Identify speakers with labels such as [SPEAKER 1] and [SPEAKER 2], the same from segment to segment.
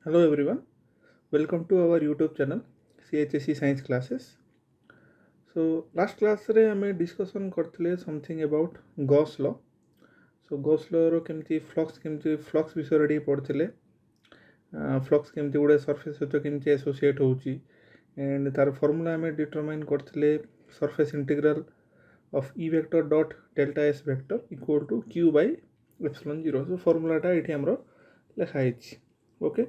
[SPEAKER 1] Hello everyone, welcome to our YouTube channel CHSE Science Classes. So last class रे आमे discussion करथिले something about Gauss law. So Gauss law रो केमती flux विषय रे पढ़थिले. Flux केमती गुडे surface सहित केमती associate होउची and तार formula आमे determine करथिले surface integral of E vector dot delta S vector equal to Q by epsilon 0. So formula टा एठी हमरो लिखा हिची. Okay.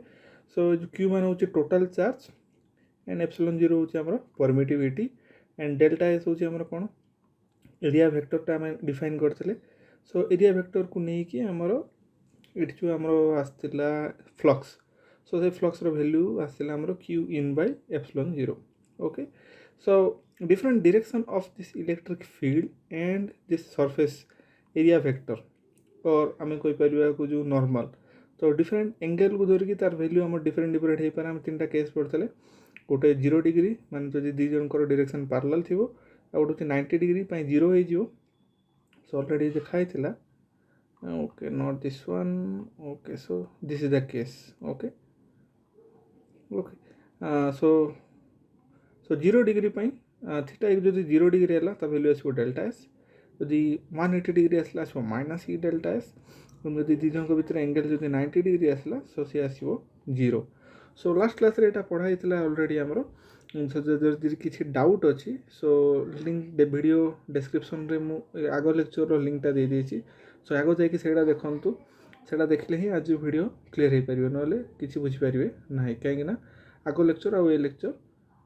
[SPEAKER 1] So Q मान होची total charge and epsilon 0 होची हमरो permittivity and delta S होची हमरो कोन एरिया वेक्टर टा हम डिफाइन करथिले. सो एरिया वेक्टर को नै कि हमरो एठी जो हमरो आस्तिला फ्लक्स. सो से फ्लक्स रो वैल्यू आस्तिला हमरो q in by epsilon 0. Okay, so different direction of this electric field and this surface area vector और आमे कोइ परिबा को जो नॉर्मल तो डिफरेंट एंगल को धरि कि तार वैल्यू हमर डिफरेंट हे पारे. हम तीनटा केस पड़तले. गोटे 0 डिग्री माने जदि दी जन कर डायरेक्शन पैरेलल थिबो आ गोटे 90 डिग्री पई 0 हे जिवो. सो ऑलरेडी देखाई थिला. Okay, not this one. Okay, so this is the case. Okay, so 0 degree पई थीटा एक जदि 0 डिग्री हला त वैल्यू आसबो डेल्टा एस. जदि 180 डिग्री आसला आसबो माइनस ई डेल्टा एस. जदि दी जन को भीतर एंगल जदि 90 डिग्री आसला सो से आसबो 0. सो लास्ट क्लास रे एटा पढ़ाई थिला ऑलरेडी हमरो. सो जदि किछि डाउट अछि सो लिंक दे वीडियो डिस्क्रिप्शन रे मु आगो लेक्चर रो लिंक टा दे देछि. सो आगो जाय कि सेडा देखंतु. सेडा देखले ही आज वीडियो क्लियर हे परिबे नले किछि बुझि परिबे नाही काहे ना आगो लेक्चर आ ए लेक्चर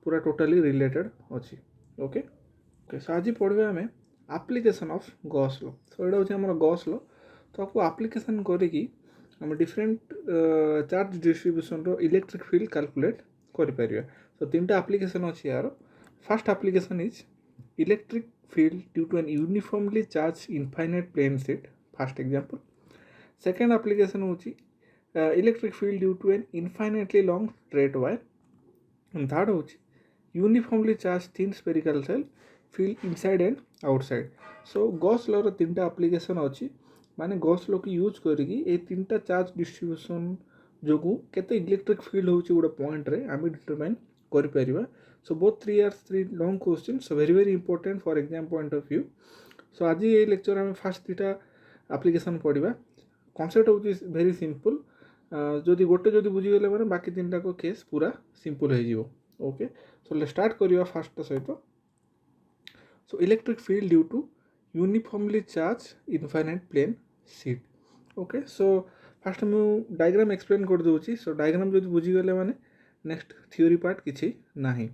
[SPEAKER 1] पूरा टोटली रिलेटेड अछि. ओके ओके सो आज पढ़बे हमें एप्लीकेशन ऑफ गॉस लॉ. सो एडा होछि हमर गॉस लॉ. तो आपको एप्लीकेशन करे कि हम डिफरेंट चार्ज डिस्ट्रीब्यूशन रो इलेक्ट्रिक फील्ड कैलकुलेट करि परिबे. सो तीनटा एप्लीकेशन अछि यार. First application is electric field due to an uniformly charged infinite plane sheet. First example. Second application होछि electric field due to an infinitely long straight wire. And third होछि uniformly charged thin spherical shell field inside and outside. So Gauss law रो तीनटा application अछि माने Gauss law की use करिकी ए तीनटा charge distribution जोगु केते इलेक्ट्रिक फील्ड होछि गोटे पॉइंट रे आमे डिटरमाइन करि परिबा. So both 3 long question. So very important for exam point of view. So आज ये लेक्चर आमे फर्स्ट तीटा एप्लीकेशन पढ़िबा. कॉन्सेप्ट होछि वेरी सिंपल. जदि गोटे जदि बुझी गेले माने बाकी तीनटा को केस पूरा सिंपल हे जिवो. ओके सो लेट्स स्टार्ट करिवा फर्स्ट सहित. So electric field due to uniformly charged infinite plane sheet. Okay so first मु डायग्राम एक्सप्लेन कर दोछि. सो डायग्राम जदि बुझी गेले माने नेक्स्ट थ्योरी पार्ट किछि नाही.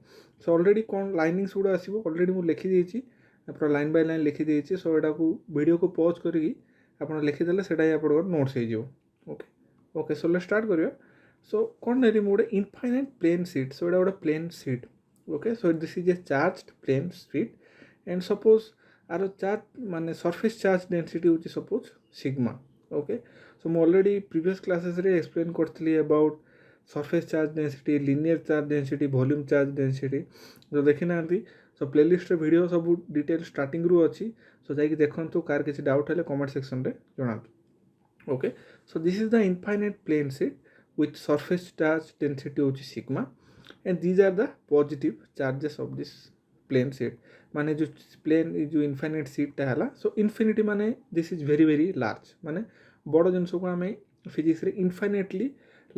[SPEAKER 1] सो ऑलरेडी कोन लाइनिंग्स गुडा आसीबो ऑलरेडी मु लिखि देछि पूरा लाइन बाय लाइन लिखि देछि. सो एडा को वीडियो को पॉज करिकि आपण लिखि देले सेडा आपण नोट्स हे जिवो. Okay okay so let's start करियो. सो कोन नेरी मोडे इनफाइनाइट प्लेन शीट. सो एडा गोटे plane sheet. Okay so this is a charged plane sheet and suppose आर चार्ज माने सरफेस चार्ज डेंसिटी होची सपोज सिग्मा. ओके सो मु ऑलरेडी प्रीवियस क्लासेस रे एक्सप्लेन करथली about surface charge density, linear charge density, volume charge density. जो देखि नांती so playlist रे वीडियो सब डिटेल स्टार्टिंग रु अछि. सो जाई कि देखंतु कार किछि डाउट हेले कमेंट सेक्शन रे जणातु. Okay, so this is the infinite plane sheet with surface charge density which is sigma and these are the positive charges of this plane sheet. माने जो plane जो infinite sheet टा हला. so infinity माने this is very very large माने बड़ जिंस को हमें फिजिक्स रे infinitely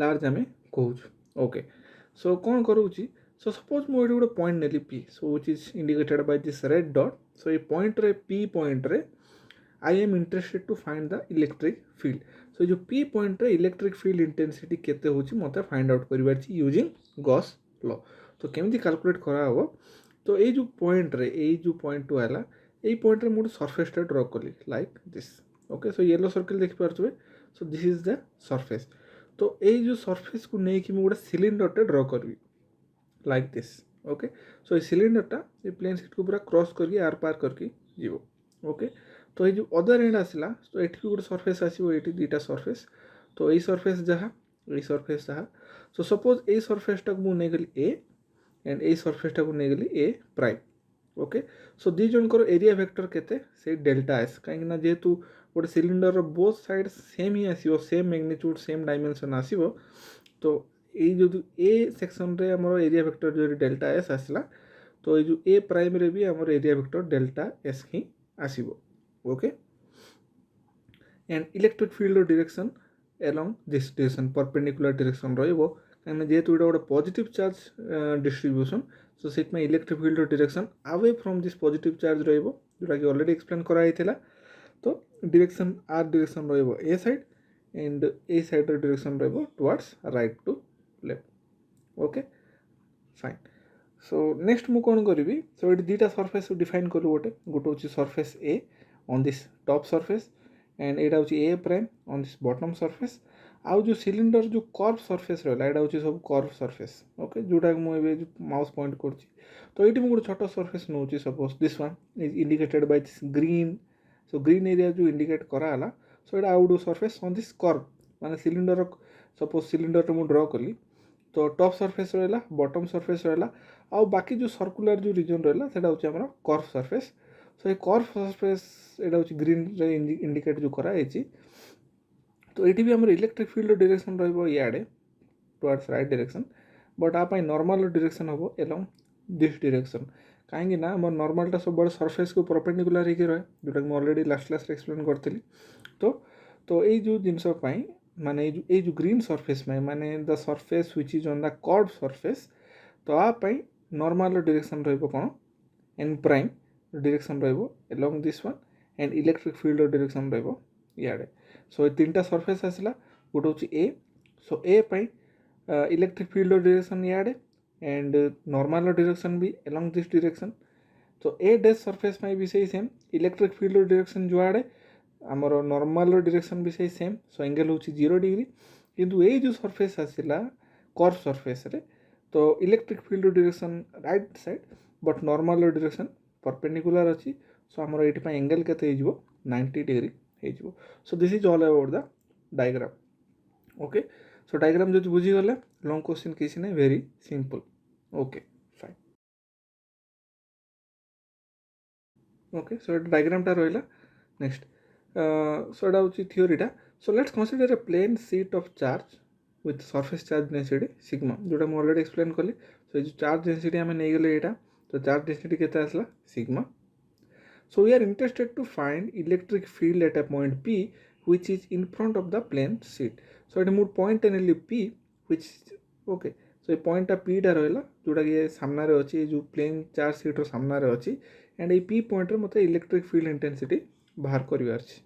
[SPEAKER 1] large हमें कहूछ. okay so कोन करूची. so suppose मो एडी गोटे पॉइंट नेली p so which is indicated by this red dot. so A point रे p पॉइंट रे I am interested to find the electric field. So जो P point रे electric field intensity केते होची मते find out करिबार छी using Gauss law. तो केमिति कैलकुलेट करा हो. तो ए जो पॉइंट रे ए जो पॉइंट टू आला ए पॉइंट रे मोर सरफेस टा ड्रॉ करली like this. Okay so yellow circle देखि पारछबे. So this is the surface. तो ए जो सरफेस को नै कि मु गोटे सिलिंडर टे ड्रॉ करबी like this. Okay so A cylinder टा ए प्लेन शीट को पूरा क्रॉस करके आर पार करके जीवो. ओके तो ये जो अदर एंड आसला तो एठी गोटे सरफेस आसीबो. एठी दुईटा सरफेस. तो एई सरफेस जहा एई सरफेस जहा. सो सपोज एई सरफेस टा को मु नै गली ए एंड एई सरफेस टा को नै गली ए प्राइम. ओके सो दी जन कर एरिया वेक्टर केते से डेल्टा एस. काहे ना जेतु गोटे सिलिंडर रो बोथ साइड सेम ही आसीबो सेम मैग्नीट्यूड सेम डायमेंशन आसीबो. तो ये जो ए सेक्शन रे हमर एरिया वेक्टर जो डेल्टा एस आसला तो ये जो ए प्राइम रे भी हमर एरिया वेक्टर डेल्टा एस ही आसीबो okay and electric field direction along this direction perpendicular direction रहिबो काहे जेहेतु एटा गोटे positive charge distribution so set में electric field direction away from this positive charge रहिबो जोटा कि ऑलरेडी एक्सप्लेन करा हिथिला तो डायरेक्शन आर डायरेक्शन रहिबो A side and A side रो डायरेक्शन रहिबो towards right to left okay fine so next मु कोन करिवि सो एटी दुटा सरफेस डिफाइन करू गोटे होची surface A on this top surface and एटा होची A prime on this bottom surface आउ जो सिलिंडर जो कर्व सरफेस रहला एटा होची सब कर्व सरफेस ओके जोटा मु एबे माउस पॉइंट करछि तो एटी मु गोटे छोटो सरफेस नउछि suppose this one is indicated by this green so green area जो इंडिकेट करा हला सो एटा out surface on this curve माने सिलिंडर सपोज सिलिंडर मु ड्रा कली तो टॉप सरफेस रहला बॉटम सरफेस रहला आउ बाकी जो सर्कुलर जो रीजन रहला सेटा होची हमर कर्व सरफेस सो ये कर्व सरफेस एटा होची ग्रीन रे इंडिकेट जो करा हेची तो एटी भी हमर इलेक्ट्रिक फील्ड डायरेक्शन रहबो याडे टुवर्ड्स राइट डायरेक्शन बट आ पई नॉर्मल डायरेक्शन होबो अलोंग दिस डायरेक्शन काहेकि ना हमर नॉर्मल टा सब बड़ सरफेस को परपेंडिकुलर हे के रहे जोटा कि ऑलरेडी लास्ट क्लास रे एक्सप्लेन करथिली तो ए जो जिंस पई माने ए जो ग्रीन सरफेस में माने the surface which is on the curve surface तो आ पई नॉर्मल डायरेक्शन रहबो कोन एन प्राइम डायरेक्शन रहिबो along this one and electric field direction रहिबो याडे सो ये तीनटा सरफेस आसला गोटे होची ए सो ए पई इलेक्ट्रिक फील्ड डायरेक्शन याडे एंड नॉर्मल डायरेक्शन भी अलोंग दिस डायरेक्शन तो ए डैश सरफेस पई भी सही सेम इलेक्ट्रिक फील्ड डायरेक्शन जो आडे हमर नॉर्मल डायरेक्शन भी सही सेम सो एंगल होची 0 डिग्री किंतु ए जो सरफेस आसिला कर्व सरफेस रे तो electric field direction right side but normal direction perpendicular अच्छी सो आमर ये एंगल के 90 डिग्री हो so this is all about the diagram okay so diagram जो बुझीगले लॉन्ग क्वेश्चन किसी नहीं very simple okay fine okay so diagram टा रहा नेक्स्ट सो एटा हूँ थियोरीटा so let's consider a plane sheet of charge with surface charge density sigma जोटा मुझे ऑलरेडी एक्सप्लेन कली सो ये चार्ज डेंसिटी आम नहीं गले यहाँ तो चार्ज डेंसिटी केते आसला sigma so we are interested to find electric field at a point P which is in front of the plane sheet so it mood point nearly P which okay so ये point P टा रहला जोटा कि सामना रे अछि जो plane charge sheet रो सामना रे अछि एंड ये P पॉइंट रे मते इलेक्ट्रिक फील्ड इंटेंसिटी बाहर करबे अछि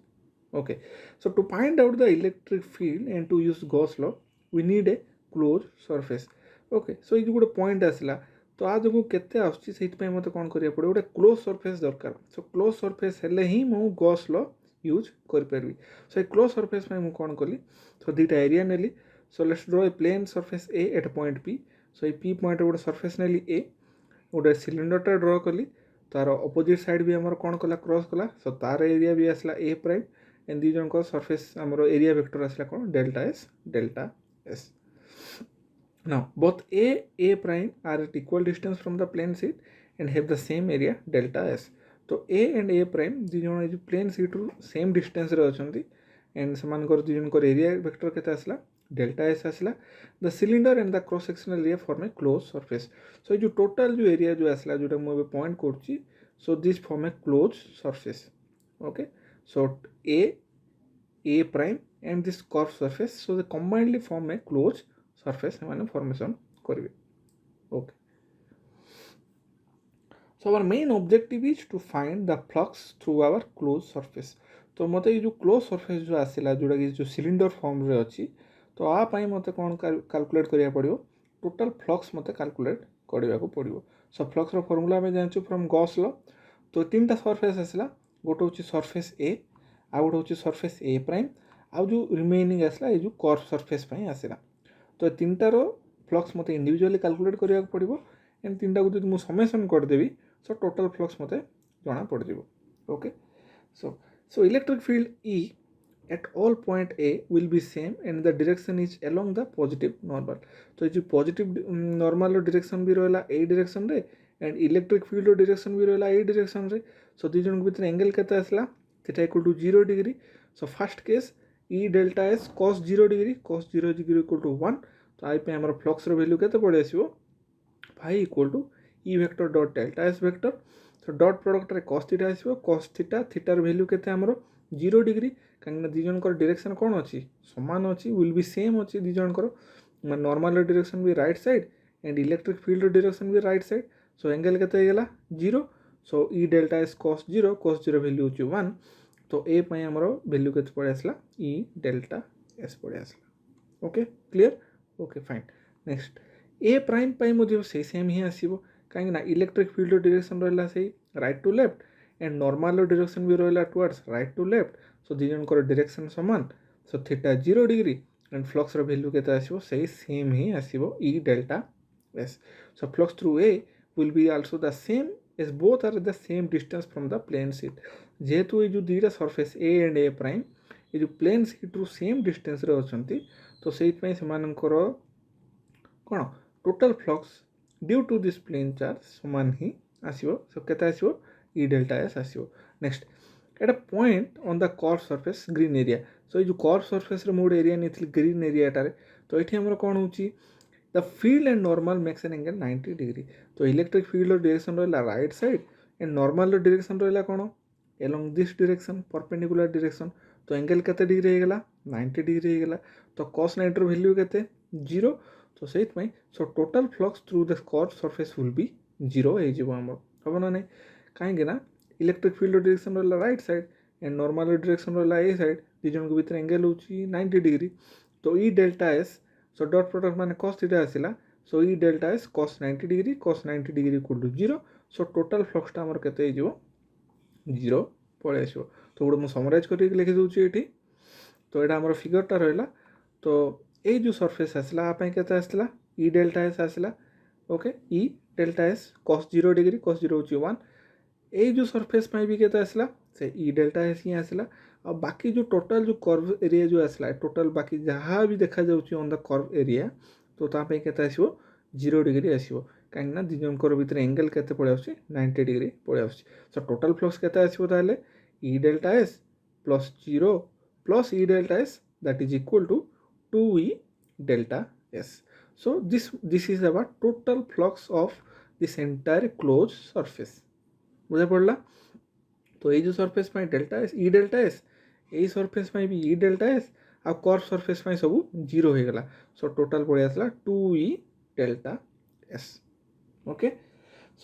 [SPEAKER 1] okay so to find out the electric field and to use Gauss law we need a closed surface okay so ये जो गोटे पॉइंट आसला तो आज को केते आछि सेति मते कोन करिया पड़े गोटे क्लोज सरफेस दरकार सो क्लोज सरफेस हेले ही मु गॉस लॉ यूज कर परबी सो क्लोज सरफेस में मु कोन कली सो दीटा एरिया नेली so let's draw a plane surface A at point P so A P point गोटे सरफेस नेली ए गोटे सिलिंडर टा ड्रॉ कली तार ऑपोजिट साइड भी हमर कोन कला क्रॉस कला सो तार एरिया भी आसला ए प्राइम एंड दी जन को सरफेस हमर एरिया वेक्टर आसला कोन delta S Now, both A prime are at equal distance from the plane sheet and have the same area delta S. तो A and A prime दी जन जो plane sheet रू same distance रे अछंती and समान कर दी जन को area vector केते आसला delta S आसला the cylinder and the cross sectional area form a closed surface. So जो total जो area जो आसला जोटा मु एबे point करछि so this form a closed surface. Okay, so A prime and this curved surface so they combinedly form a closed surface मैंने formation करिवे okay so our main objective is to find the flux through our closed surface तो मते ये जो closed surface जो आसिला जोटा कि जो सिलिंडर फॉर्म रे अछि तो आ पई मते कोन कैलकुलेट करिया पड़ियो टोटल फ्लक्स मते कैलकुलेट करिया को पड़ियो सो फ्लक्स रो फार्मूला में जानछु फ्रॉम गॉस लॉ तो तीनटा सरफेस आसिला गोटे होची सरफेस ए आ गोटे होची सरफेस ए प्राइम आ जो रिमेनिंग आसिला ये जो कर्व सरफेस पई आसिला तो तीनटार फ्लक्स मते इंडिविजुअली कैलकुलेट करिया पड़िबो एंड तीनटा को जदि मु समेशन कर देबी सो टोटल फ्लक्स मते जाना पड़ जिवो okay so electric field E at all point A will be same and the direction is along the positive normal तो जो पॉजिटिव नॉर्मल डायरेक्शन भी रहला ए डायरेक्शन रे एंड इलेक्ट्रिक फील्ड डायरेक्शन भी रहला ए डायरेक्शन रे सो दी जन भीतर एंगल केते आसला theta equal to 0 degree so first case E delta S cos 0 degree equal to 1 तो आई आम फ्लक्स वैल्यू के पड़े आसो phi equal to E vector dot delta S vector तो डॉट प्रोडक्ट रे cos थीटा आसो cos थीटा थीटार value के 0 डिग्री कहीं दी जनकर डायरेक्शन कौन अच्छी समान अच्छी विल बी सेम अच्छी दी जनकर नॉर्मल डायरेक्शन भी right side and electric field direction भी राइट साइड सो एंगल के 0 so E delta S cos 0 value होची 1 तो ए पई हमरो वैल्यू के पड़े आसला ई डेल्टा एस पड़े आसला okay clear okay fine next A prime पई मध्य से सेम ही आसीबो कहीं ना इलेक्ट्रिक फील्ड डायरेक्शन रहला से right to left and normal direction भी रहला towards right to left so दी जनकर डायरेक्शन समान सो थीटा 0 डिग्री एंड फ्लक्स रो वैल्यू केते आसीबो सही सेम ही आसीबो E delta S so flux through A will be also the same as both are the same distance from the plane sheet जेहेतु ये जो दुईटा surface A and A prime ये जो प्लेन शीट रू सेम डिस्टेंस रे अछंती तो सेइत पई सेमानकर कोन total flux due to this plane charge समान ही आसीबो सो केते आसीबो ई डेल्टा एस आसीबो next at a point on the curve surface green area so ये जो कर्व सरफेस रे मोड एरिया नेथि ग्रीन एरिया टारे तो एठी हमर कोन होची the field and normal makes an angle 90 degree तो इलेक्ट्रिक फील्ड डायरेक्शन रहला right side and normal direction रहला कोन along this direction perpendicular direction तो एंगल केते डिग्री हे गेला 90 डिग्री हे गेला तो cos 90 रो वैल्यू केते 0 तो सेहित पई सो total flux through the curve surface will be 0 हे जिवो हमर हबो ना नै काहे ना इलेक्ट्रिक फील्ड डायरेक्शन रहला right side and normal direction रहला ए साइड दी जन के भीतर एंगल होची 90 डिग्री तो E delta S so dot product माने cos थीटा आसिला so E delta S cos 90 degree equal to 0 so total flux टा हमर केते हे जिवो 0 पड़े आसो तो गोटे मुझे समराइज कर लिखि दूसरी ये तो यहाँ आम फिगरटा रहा तो ये जो सरफेस आसला आप के आसला ई डेल्टा एस आसला ओके ई delta S cos 0 degree cos 0 होची 1 ये जो सरफेस भी के आसला से ई डेल्टा एस ही आसला और बाकी जो टोटल जो कर्व एरिया जो आसला टोटल बाकी जहाँ भी देखा जाउची ऑन द कर्व एरिया तो तापे के आसो 0 डिग्री आसो कहीं दी जनकर भीतर एंगल के पड़े आस 90 डिग्री पड़े आस सो टोटल फ्लक्स के आसो ताले E delta S plus 0 plus E delta S that is equal to 2 E delta S so this is our total flux of this entire close surface बुझा पड़ला तो ये जो surface delta S E delta S यही surface भी E delta S आ curve surface सब 0 हो गला सो टोटल पड़े आसला 2 E delta S okay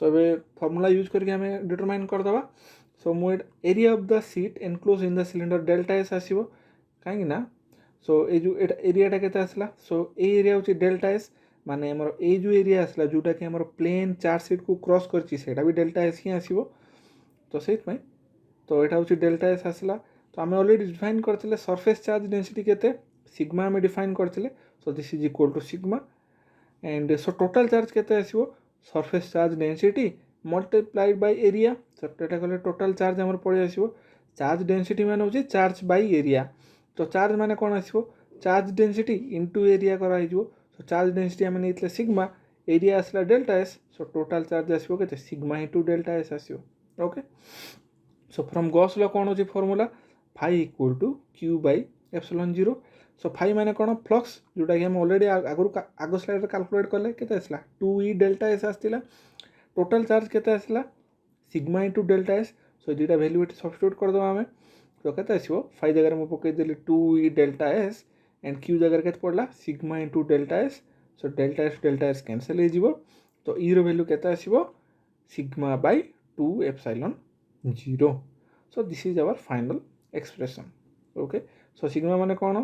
[SPEAKER 1] so ये फॉर्मूला यूज करके हमें डिटरमाइन करदे सो mode area of the seat enclose in the cylinder delta S आसो कहीं ना सो ये जो एरियाटा के आसला सो ये एरिया हूँ डेल्टा एस माने हमर ये जो एरिया आसला जोटा कि हमर प्लेन चार्ज सीट को क्रॉस करटा भी डेल्टा एस ही आसो तो से तो यहाँ हूँ डेल्टा एस आसला तो आम अलरेडी डिफाइन करते सरफेस चार्ज डेंसिटी केते सिग्मा आम डिफाइन करते so this is equal to sigma and so total charge केते आसो surface charge density multiplied by area so एटा कले टोटल चार्ज आम पड़े आसो चार्ज डेंसिटी मान हूँ चार्ज बाय एरिया तो चार्ज माने कौन आसो चार्ज डेंसिटी इंटू एरिया कराई सो चार्ज डेंसिटी आम नहीं सिग्मा एरिया आसला delta S so total charge आसो के सिग्मा इंटू डेल्टा एस आसो okay so from Gauss law कौन हो formula phi equal to Q by epsilon 0 so phi माने कौन फ्लक्स जोटा कि हम ऑलरेडी आग स्लाइड कैलकुलेट कले के 2 ई डेल्टा एस आसला टोटल चार्ज के आसला सिग्मा इंटू डेल्टा एस सो दुटा भैल्यू ये सब्स्टिट्यूट करदे आम तो के फाई जगह मुझे पकईदेली 2 E delta S and Q जगह के पड़ा sigma into delta S delta S cancel हो तो ई वैल्यू के आसो sigma by 2 epsilon 0 so this is our final expression okay so sigma माने कौन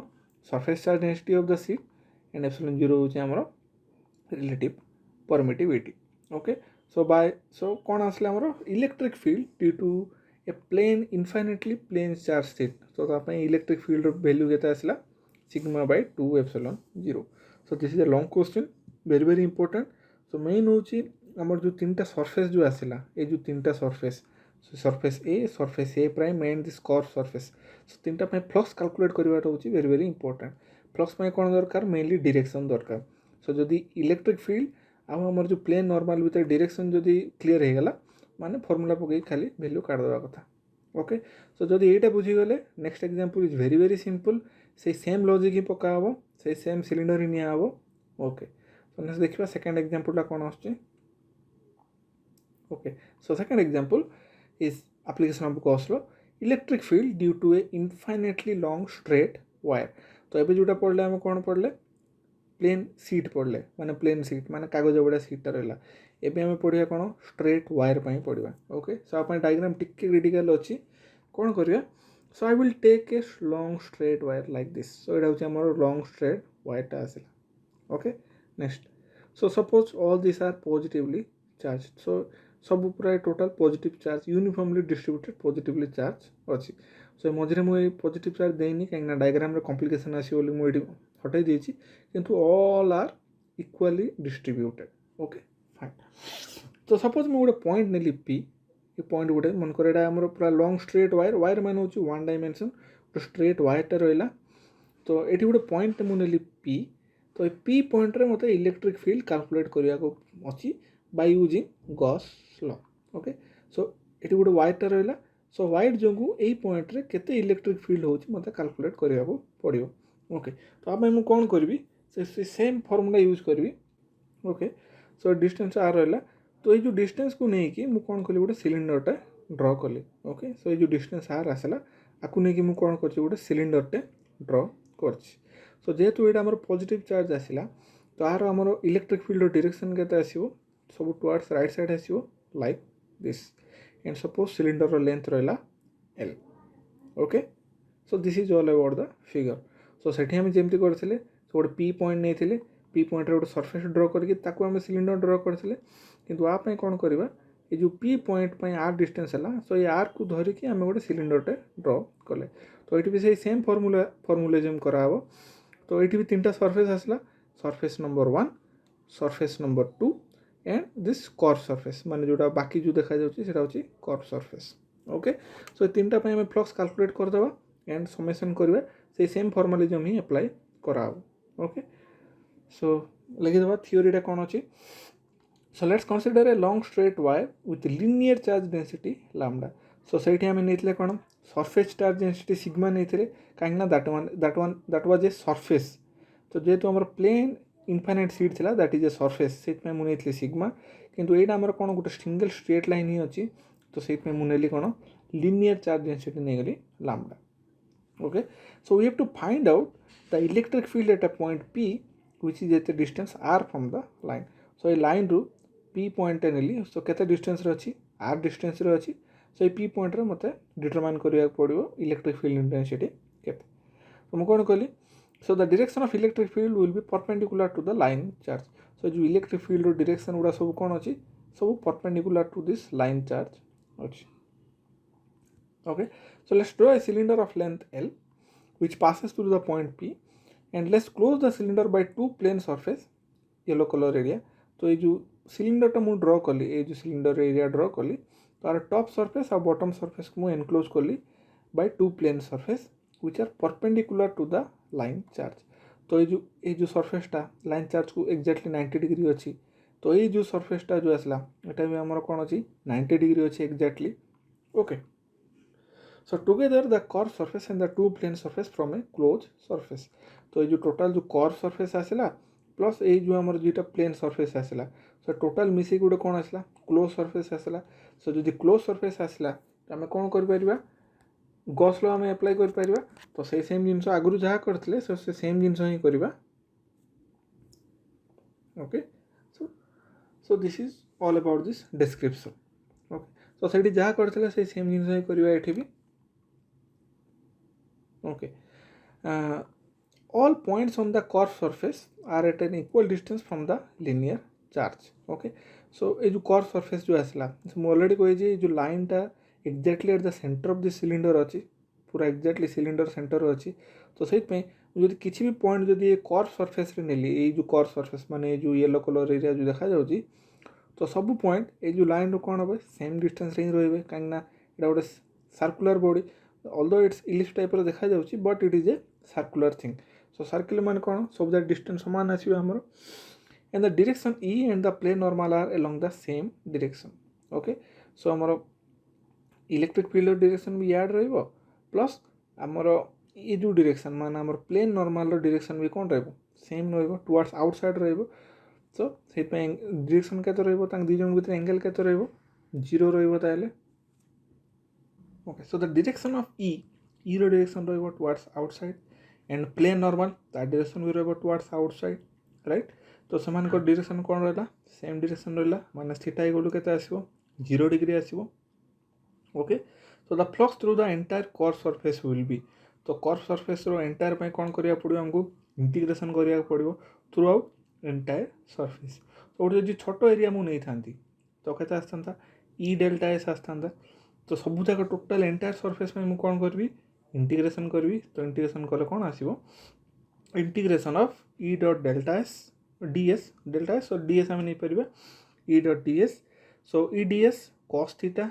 [SPEAKER 1] surface charge density of the sheet and epsilon 0 होची हमरो रिलेटिव परमिटिविटी ओके सो कौन आसला हमरो electric field due to a plane infinitely plane charge state तो तापय electric field value केते आसला sigma by 2 epsilon 0 so this is a long question very important so main होची हमर जो तीनटा सरफेस जो आसला ए जो तीनटा surface surface A prime and this curve surface so तीनटा फ्लक्स कैलकुलेट करवाटा होची वेरी इंपोर्टेंट फ्लक्स कौन दरकार मेनली डायरेक्शन दरकार सो जदि इलेक्ट्रिक फील्ड आमर जो प्लेन नॉर्मल भीतर डायरेक्शन जदि क्लियर हो गला माने फॉर्मूला पकई खाली वैल्यू काट देवा कथा ओके सो जदि एटा बुझीगले next example is very simple से सेम लॉजिक ही पका से सेम सिलिंडर ही निया ओके सो नेक्स्ट देखिए सेकेंड एग्जांपल कौन आछे okay so second example is application of Gauss law electric field due to a infinitely long straight wire तो एबे जोटा पढ़ले हम कौन पढ़ले प्लेन सीट पढ़ले माने प्लेन सीट माने कागज बड़ा सीटा रहा एबे हम पढ़िया कौन स्ट्रेट वायर पई पढ़िया ओके सो आप डायग्राम टिके क्रिटिकल अछि कौन करिया so I will take a long straight wire like this so एटा होची हमर लॉन्ग स्ट्रेट वायर टा आसिला okay next so suppose all this are positively charged so सब पूरा total positive charge uniformly distributed positively charge अच्छी so मझे मुझे पॉजिटिव चार्ज देनी कहीं डायग्राम रे कॉम्प्लिकेशन आसी मुझे हटाई देछि किंतु all are equally distributed okay fine तो सपोज मुझे गोटे पॉइंट नेली पी ये पॉइंट गोटे मन कर एटा हमर पूरा लॉन्ग स्ट्रेट वायर वायर मान होची वन डायमेंशन तो स्ट्रेट वायर टा रहिला तो एठी गोटे पॉइंट मु नेली पी तो ये पी पॉइंट रे मते इलेक्ट्रिक फील्ड कैलकुलेट करिया को अछि bye using Gauss law okay so एठी गोटे वायर टा रहिला सो वायर जोगु एई पॉइंट रे केते इलेक्ट्रिक फील्ड होची मते कैलकुलेट करिया को पड़ियो ओके तो अब मैं कौन करी से सेम फॉर्मूला यूज करी ओके सो डिस्टेंस आर रहा तो ये जो डिस्टेंस को नहीं कि मु कौन कली गोटे सिलिंडरटे ड्र कली ओके सो ये जो डिस्टेंस आर आसला आपको नहीं कि मु कौन कर गोटे सिलिंडरटे ड्र कर सो जेहेतु ये पॉजिटिव चार्ज आसला तो आर आमर इलेक्ट्रिक फील्ड डायरेक्शन केते आसीबो सब टुवर्ड्स राइट साइड आसीबो like this and suppose cylinder length रहा L okay so this is all about the figure so सेठी हम जेमती करथिले सो गोटे पी पॉइंट नहीं पी पॉइंट रे गोटे सरफेस ड्र करके ताकू हम सिलिंडर ड्र करथिले किंतु आ पई कोन करबा ये जो पी पॉइंट पई आर डिस्टेंस हला सो ये आर को धरि कि हम गोटे सिलिंडरटे ड्र कले तो एठी भी से सेम फॉर्मुलेजम कराबो तो एठी भी तीनटा सरफेस आसला surface number 1 surface number 2 and this curve surface माने जोटा बाकी जो देखा जाउची सेटा होची कर्व सरफेस ओके सो ये तीनटा पई हम फ्लक्स कैलकुलेट कर देबा एंड समेशन करबा से सेम फॉर्मुलेजम ही अप्लाई कराओ ओके सो लिखि देबा थ्योरीटा कोन अछि so let's consider a long straight wire with linear charge density lambda so सेठी हम नेतले कोन सरफेस चार्ज डेंसिटी सिग्मा नेतले काहेना दैट वाज ए सरफेस तो जेहेतु हमर प्लेन इनफाइनाइट सीट थिला that is a surface set में मुनेतले सिग्मा किंतु एटा हमर कोन गोटे सिंगल स्ट्रेट लाइन ही अछि तो सेट में मुनेली कोन लिनियर चार्ज डेंसिटी नै गली lambda okay so we have to find out the electric field at a point P which is at a distance r from the line so a line ru P point Nelly so केते distance रे अछि r distance रे अछि so ए P point रे मते determine करिया पड़ियो electric field intensity केते तो म कोन कहली so the direction of electric field will be perpendicular to the line charge so जो electric field रो direction उडा सब कोन अछि सब perpendicular to this line charge अछि okay so let's draw a cylinder of length L which passes through the point P and let's close the cylinder by two plane surface yellow color area तो ये जो cylinder टा मु draw कली ये जो cylinder area draw कली तो आर टॉप सरफेस और बॉटम सरफेस को मु एनक्लोज कली by two plane surface which are perpendicular to the line charge तो ये जो सरफेस टा लाइन चार्ज को एक्जेक्टली 90 डिग्री अछि तो ये जो सरफेस टा जो आसला एटा भी हमर कोन अछि 90 डिग्री अछि exactly okay so together the curved surface and the two plane surface from a closed surface तो ये जो टोटल जो कर्व सरफेस आसला प्लस ये जो हमर जेटा प्लेन सरफेस आसला सो टोटल मिसे गुडे कोन आसला क्लोज सरफेस आसला सो जदि क्लोज सरफेस आसला त हम कोन कर परिबा गॉस लॉ हम अप्लाई कर परिबा तो से सेम जिंस आगरु जहा करथले सो से सेम जिंस ही करबा okay so this is all about this description okay so सेठी जहा करथले से सेम जिंस ही करबा एठी भी okay all points on the curved surface are at an equal distance from the linear charge okay so ये जो curved surface जो आसला मैं ऑलरेडी कही जे जो लाइन टा exactly at the centre of the cylinder अछि पूरा एक्जेक्टली सिलिंडर सेंटर अछि तो सेट पे जदि किछि भी पॉइंट जदि ये कर्व सरफेस रे नेली ये जो कर्व सरफेस माने जो येलो कलर एरिया जो देखा जाउची तो सब पॉइंट ये जो लाइन रो कोन होबे सेम डिस्टेंस रे ही रहबे कांगना एटा गोटे circular body although it's ellipse type रो देखा जाउची but it is a circular thing so circle मान कोन सब द डिस्टेंस समान आसी हमरो and the direction E and the plane normal are along the same direction okay so हमरो electric field direction भी याद रहइबो प्लस हमरो ये जो डायरेक्शन मान हमर प्लेन नॉर्मल रो डायरेक्शन भी कोन रहइबो सेम रहिबो टुवर्ड्स आउटसाइड रहिबो सो सेट में डायरेक्शन केते रहिबो तांग दी जन भितर एंगल केते रहिबो 0 रहिबो ताले okay so the direction of e रो direction रहिबो towards outside and plane normal that direction भी रहिबो टुवर्ड्स आउटसाइड राइट तो समान को डायरेक्शन कोन रहला सेम डायरेक्शन रहला माइनस थीटा इक्वल केते आसीबो 0 डिग्री आसीबो okay so the flux through the entire curved surface will be तो कर्व सरफेस रो एंटायर पे कौन करिया पड़ियो हमको इंटीग्रेशन करिया पड़ियो थ्रू आउट एंटायर सरफेस तो ओटे जे छोटो एरिया मु नै थांती तो केते आस्तंता ई डेल्टा एस आस्तंता तो सब जाक टोटल एंटायर सरफेस में मु कौन करबी इंटीग्रेशन करबी तो इंटीग्रेशन कले कौन आसीबो integration of E dot delta S DS delta S और डीएस हम नै परिबा E dot DS so E DS cos theta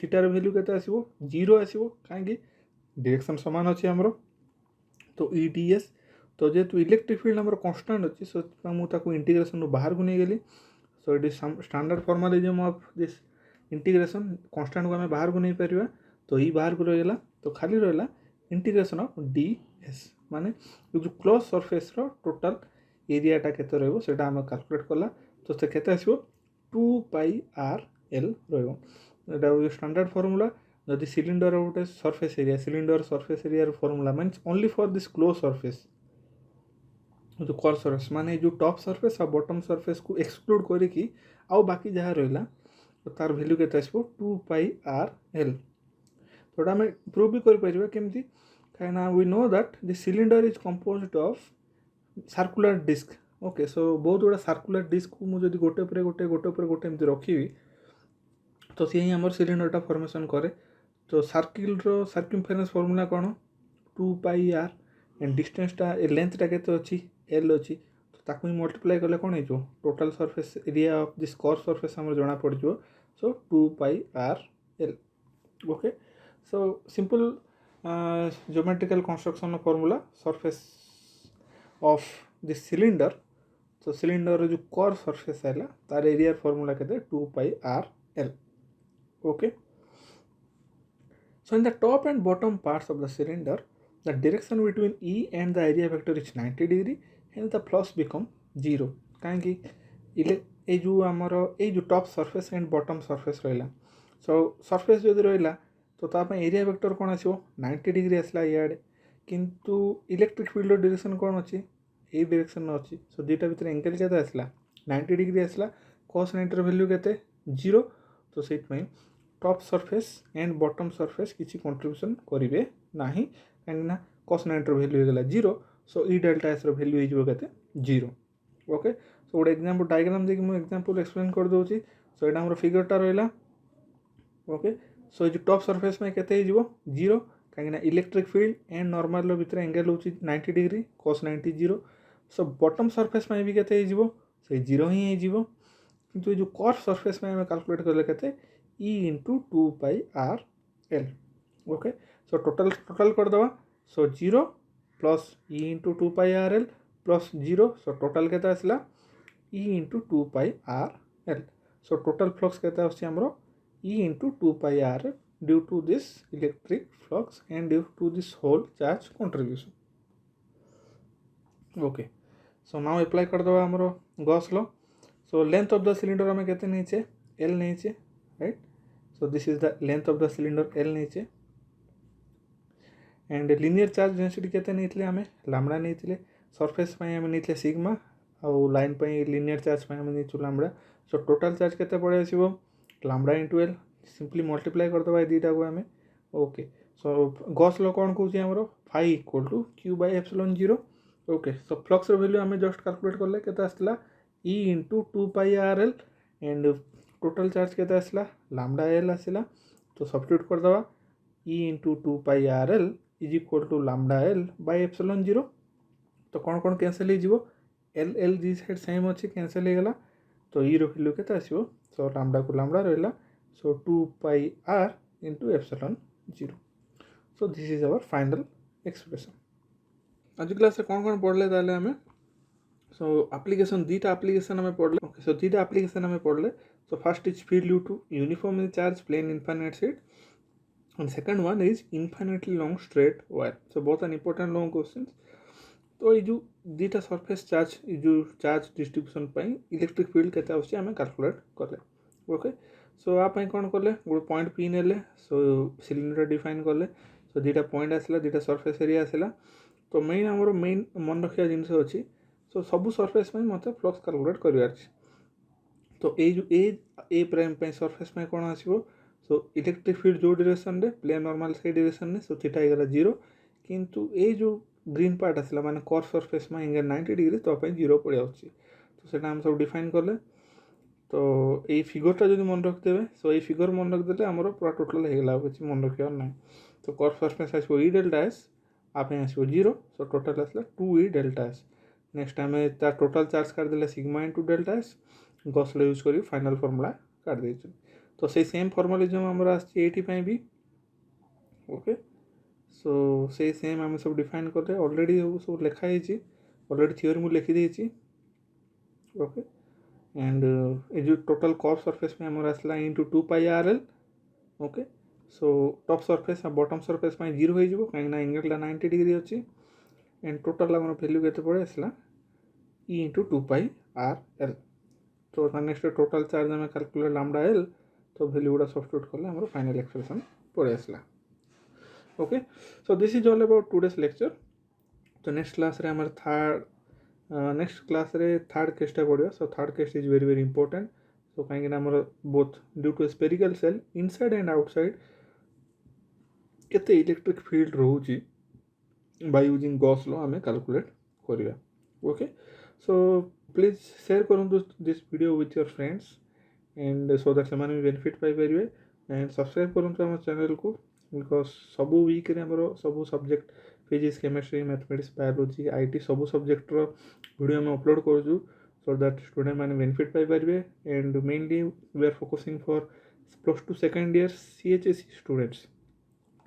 [SPEAKER 1] theta रो वैल्यू केते आसीबो 0 आसीबो काहेकि डायरेक्शन समान अछि हमरो तो ईडीएस तो जेतु इलेक्ट्रिक फील्ड हमरो कांस्टेंट अछि सो मु ताको इंटीग्रेशन रो बाहर को नै गेली so it is standard formalism of this integration constant को हमें बाहर को नै परिबा तो ई बाहर को रहला तो खाली रहला इंटीग्रेशन ऑफ डीएस माने जो क्लोज सरफेस रो टोटल एरिया टा केते रहबो सेटा हम कैलकुलेट करला तो से केते आसीबो 2 पाई आर एल रहिबो एटा स्टैंडर्ड फार्मूला जदि सिलिंडर गोटे surface area cylinder surface area रो formula means only for this close surface जो कर्व सरफेस माने जो टॉप सरफेस और बॉटम सरफेस को एक्सक्लूड करी कि आउ बाकी जहाँ रहला तो तार वैल्यू केते आसीबो 2 पाई आर एल तोटा हमें प्रूव भी करि परिबा केमती काना we know that this cylinder is composed of circular disc okay so बहुत गुड़ा सर्कुलर डिस्क को मु जदि गोटे पर गोटे एमती रखिबी तो सी ही हमर सिलिंडरटा फॉर्मेशन करे तो सर्किल रो सर्कमफेरेंस फार्मूला कोन 2 पाई आर एंड डिस्टेंसटा ए लेंथटा केते अछि एल अछि तो ताकू मल्टीप्लाई करले कोन हेजो total surface area of this curve surface हमर जणा पड़जो so 2 pi R L okay so simple geometrical construction formula surface of this cylinder तो सिलिंडर जो कर्व सरफेस हैला तार एरिया फार्मूला केते 2 pi R L okay so in the top and bottom parts of the cylinder the direction between e and the area vector is 90 degree and the flux become 0 काहेकि इले ए जो हमरो ए जो top surface and bottom surface रहला सो surface जदि रहला तो ता पे एरिया वेक्टर कोन आसीबो 90 डिग्री आसला याडे किंतु इलेक्ट्रिक फील्ड डायरेक्शन कोन अछि ए डायरेक्शन न अछि सो दुटा भीतर एंगल केते आसला 90 डिग्री आसला cos 90 रो वैल्यू केते 0 तो सेट में top surface and bottom surface किसी कंट्रीब्यूशन करिवे नाही काहेना cos 90 रो वैल्यू गेला 0 सो ई डेल्टा एस रो वैल्यू हिजबो केते 0 ओके सो गोटे एग्जांपल डायग्राम देखि मु एग्जांपल एक्सप्लेन कर दोची सो एटा हमरो फिगरटा रहला ओके सो जो टॉप सरफेस में केते हिजबो 0 काहेना इलेक्ट्रिक फील्ड एंड नॉर्मल रो भीतर एंगल होची 90 degree cos 90 0 so bottom surface में भी केते हिजबो से 0 ही हिजबो किंतु जो कर्व सरफेस में हम कैलकुलेट करले केते e into 2 pi r l okay so total कर दवा so 0 plus e into 2 pi r l plus 0 so total केता आसला e into 2 pi r l so total flux केता आछि हमरो e into 2 pi r l due to this electric flux and due to this whole charge contribution okay so now apply कर दवा हमरो Gauss law so length of the cylinder हमें केते नीचे l नीचे right so this is the length of the cylinder l नीचे and linear charge density केते नीतले हमें लैम्डा नीतले सरफेस पे हमें नीतले सिग्मा और लाइन पे linear charge पे हमें नीचु लैम्डा so total charge केते पड़े आसीबो lambda into l simply multiply कर दबा दीटा को हमें okay so गॉस लॉ कोन कहूची हमरो phi equal to q by epsilon 0 okay so flux row value हमें जस्ट कैलकुलेट करले केते आसला e into 2 pi r l and total charge केते आसला लैम्डा एल आसला तो सब्स्टिट्यूट कर दवा e into 2 pi r l is equal to lambda l by epsilon 0 तो कौन कैंसिल हो L L G side same अच्छे कैंसिल हो गला तो ई रो वैल्यू केते आसीबो सो लैम्डा को लैम्डा रहला so 2 pi r into epsilon 0 so this is our final expression आज क्लास से कौन पढ़ले ताले हमें सो एप्लीकेशन दीटा एप्लीकेशन हमें पढ़ले ओके सो दीटा एप्लीकेशन हमें पढ़ले so first is field due to uniformly charged plane infinite sheet and second one is infinitely long straight wire so both are important long questions तो ये जो दुटा सरफेस चार्ज ये जो चार्ज डिस्ट्रीब्यूशन इलेक्ट्रिक फील्ड केते आउछि आमे calculate कले okay so आप कौन कले गोटे पॉइंट पी नेले सो सिलिंडर डिफाइन कले सो दुटा पॉइंट आसला दुटा सरफेस एरिया आसला तो मेन आमर मेन मन रखा जिनस अच्छी सो सबू सरफेस मत फ्लक्स कैलकुलेट कर तो ए प्राइम सरफेस कौन आसो सो इलेक्ट्रिक फील्ड जो डायरेक्शन रे प्लेन नॉर्मल से डायरेक्शन रे सो थीटा होगा 0 किंतु ए जो ग्रीन पार्ट आसला माने कर्व सरफेस में एंगल 90 डिग्री तो 0 पड़े आउछि तो सेटा हम सब डिफाइन कले तो ये फिगरटा जो मन रखिथे सो ये फिगर मन रखिदे आमर पूरा टोटल होगा किसी मन रखार ना तो कर्व सरफेस आसो ई डेल्टा एस आप आसो 0 सो टोटल आसला 2e डेल्टा एस नेक्स्ट आम तार टोटल चार्ज काटिदेले sigma into delta S Gauss law use करी फाइनल फॉर्मूला काट देछु तो से सेम फॉर्मूलिज्म हमर आछि एटी पई भी ओके सो से सेम आम सब डिफाइन करले ऑलरेडी सब लिखा है ऑलरेडी थ्योरी मु लिखि देछि ओके एंड ये जो टोटल कर्व सरफेस में हमर आसला into 2 pi RL okay so top surface और बॉटम सरफेस में 0 हो जिवो काहे ना एंगल 90 डिग्री अछि एंड टोटल हमर वैल्यू केते पड़े आसला E into 2 pi R L तो नेक्स्ट टोटल चार्ज हमें कैलकुलेट लैम्डा एल तो वैल्यू गुड़ा सब्स्टिट्यूट करले हमर फाइनल एक्सप्रेशन पड़े आसला okay so this is all about today's lecture तो नेक्स्ट क्लास रे हमर थर्ड नेक्स्ट क्लास रे थर्ड केसटा पड़ो so third case is very very important so कहीं हमर both due to spherical shell inside and outside केते इलेक्ट्रिक फील्ड रोची बाय यूजिंग गॉस लॉ आमे कैलकुलेट करिया ओके सो प्लीज शेयर करंतु this video with your friends and so that सेमाने भी benefit पाई परिवे एंड सब्सक्राइब करंतु हमर चैनल को बिकॉज सबू वीक रे हमर सबू subject physics chemistry mathematics biology IT सबू सब्जेक्ट रो वीडियो में अपलोड करूछु सो दैट स्टूडेंट माने बेनिफिट पाई परिवे and mainly we are focusing for +2 second year CHSE students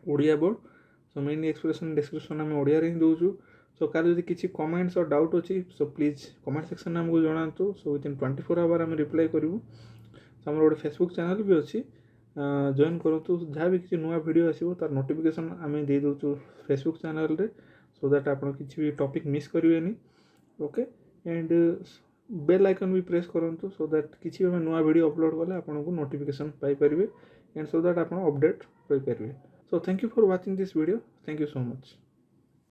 [SPEAKER 1] Odia board so mainly expression description आम ओडिया ही दूसु सो कार जब किसी कमेंट्स और डाउट अच्छी सो प्लीज कमेंट सेक्शन आमको जनातु सो विदिन 24 आवर आम रिप्लाई करूँ तो आम गोटे फेसबुक चैनल भी अच्छी जॉइन करूँ जहाँ भी किसी नुआ वीडियो आसो तार नोटिफिकेशन आम दे दूँ फेसबुक चैनल रे सो दैट आप किसी भी टॉपिक मिस करेंगे ओके एंड बेल आइकन भी प्रेस करूँ सो दैट किसी भी नुआ वीडियो अपलोड कले आपको नोटिफिकेशन पाइपर एंड सो दैट आप अपडेट पाइपर so thank you for watching this video thank you so much.